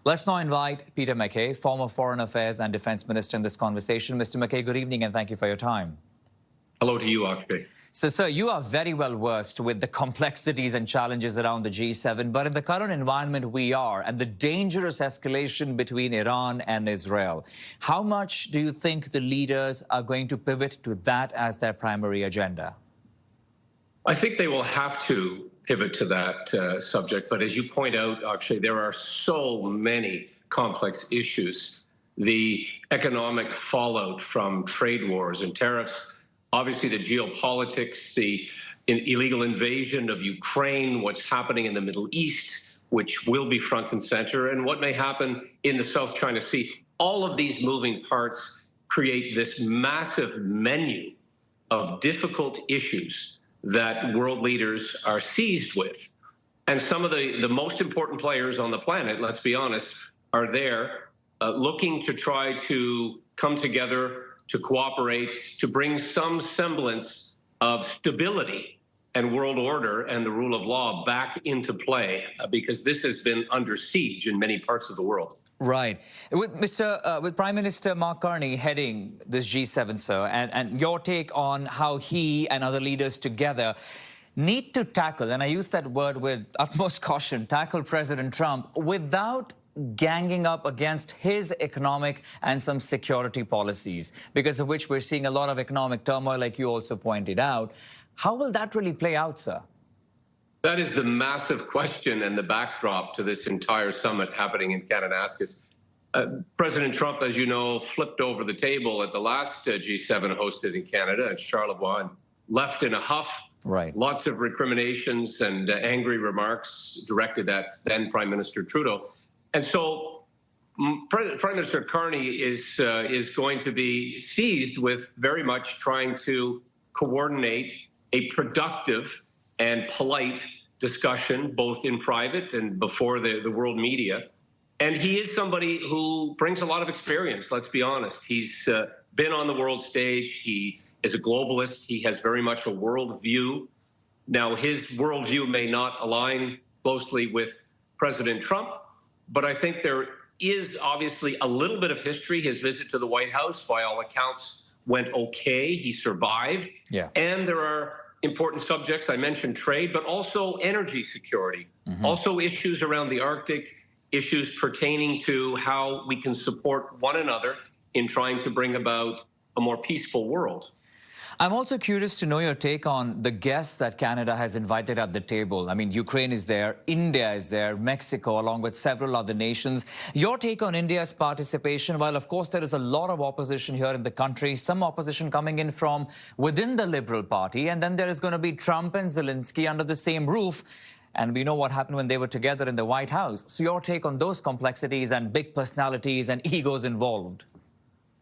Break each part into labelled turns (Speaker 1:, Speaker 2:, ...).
Speaker 1: Let's now invite Peter MacKay, former Foreign Affairs and Defense Minister, in this conversation. Mr. MacKay, good evening and thank you for your time.
Speaker 2: Hello to you, Akshay.
Speaker 1: So, sir, you are very well versed with the complexities and challenges around the G7, but in the current environment we are, and the dangerous escalation between Iran and Israel, how much do you think the leaders are going to pivot to that as their primary agenda?
Speaker 2: I think they will have to pivot to that subject, but as you point out, Akshay, there are so many complex issues. The economic fallout from trade wars and tariffs, obviously the geopolitics, the illegal invasion of Ukraine, what's happening in the Middle East, which will be front and center, and what may happen in the South China Sea. All of these moving parts create this massive menu of difficult issues that world leaders are seized with. And some of the most important players on the planet, let's be honest, are there looking to try to come together, to cooperate, to bring some semblance of stability and world order and the rule of law back into play, because this has been under siege in many parts of the world.
Speaker 1: Right. With Prime Minister Mark Carney heading this G7, sir, and your take on how he and other leaders together need to tackle, and I use that word with utmost caution, tackle President Trump without ganging up against his economic and some security policies, because of which we're seeing a lot of economic turmoil, like you also pointed out. How will that really play out, sir?
Speaker 2: That is the massive question and the backdrop to this entire summit happening in Kananaskis. President Trump, as you know, flipped over the table at the last G7 hosted in Canada at Charlevoix and left in a huff.
Speaker 1: Right. Lots
Speaker 2: of recriminations and angry remarks directed at then Prime Minister Trudeau. And so Prime Minister Carney is going to be seized with very much trying to coordinate a productive and polite discussion, both in private and before the world media. And he is somebody who brings a lot of experience, let's be honest. He's been on the world stage. He is a globalist. He has very much a world view. Now, his worldview may not align closely with President Trump, but I think there is obviously a little bit of history. His visit to the White House, by all accounts, went okay. He survived.
Speaker 1: Yeah.
Speaker 2: And there are important subjects. I mentioned trade, but also energy security, also issues around the Arctic, issues pertaining to how we can support one another in trying to bring about a more peaceful world.
Speaker 1: I'm also curious to know your take on the guests that Canada has invited at the table. I mean, Ukraine is there, India is there, Mexico, along with several other nations. Your take on India's participation? While, of course, there is a lot of opposition here in the country, some opposition coming in from within the Liberal Party, and then there is going to be Trump and Zelensky under the same roof. And we know what happened when they were together in the White House. So your take on those complexities and big personalities and egos involved?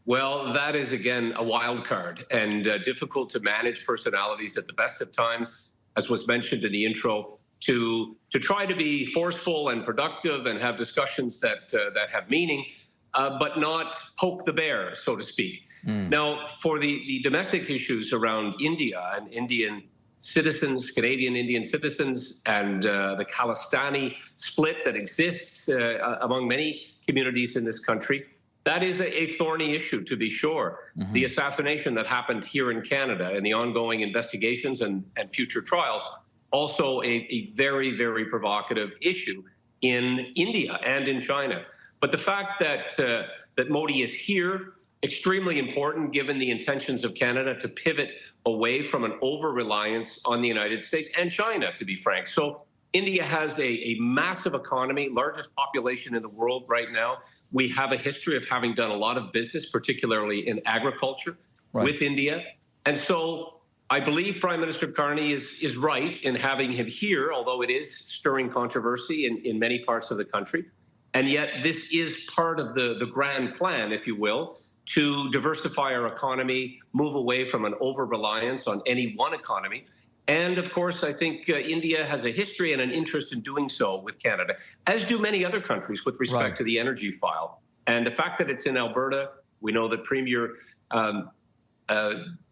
Speaker 2: Well, that is, again, a wild card and difficult to manage personalities at the best of times, as was mentioned in the intro, to try to be forceful and productive and have discussions that have meaning, but not poke the bear, so to speak. Now, for the domestic issues around India and Indian citizens, Canadian Indian citizens, and the Khalistani split that exists among many communities in this country, that is a thorny issue, to be sure. The assassination that happened here in Canada and the ongoing investigations and future trials, also a very, very provocative issue in India and in China. But the fact that Modi is here, extremely important given the intentions of Canada to pivot away from an over-reliance on the United States and China, to be frank. So India has a massive economy, largest population in the world right now. We have a history of having done a lot of business, particularly in agriculture, with India. And so I believe Prime Minister Carney is right in having him here, although it is stirring controversy in many parts of the country. And yet this is part of the grand plan, if you will, to diversify our economy, move away from an over-reliance on any one economy. And, of course, I think India has a history and an interest in doing so with Canada, as do many other countries with respect to the energy file. And the fact that it's in Alberta, we know that Premier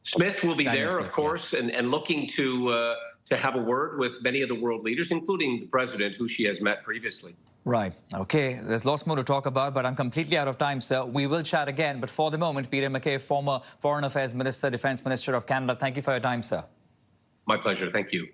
Speaker 2: Smith will be there, of course, and looking to have a word with many of the world leaders, including the president, who she has met previously.
Speaker 1: Right. Okay. There's lots more to talk about, but I'm completely out of time, sir. We will chat again. But for the moment, Peter MacKay, former Foreign Affairs Minister, Defence Minister of Canada, thank you for your time, sir.
Speaker 2: My pleasure. Thank you.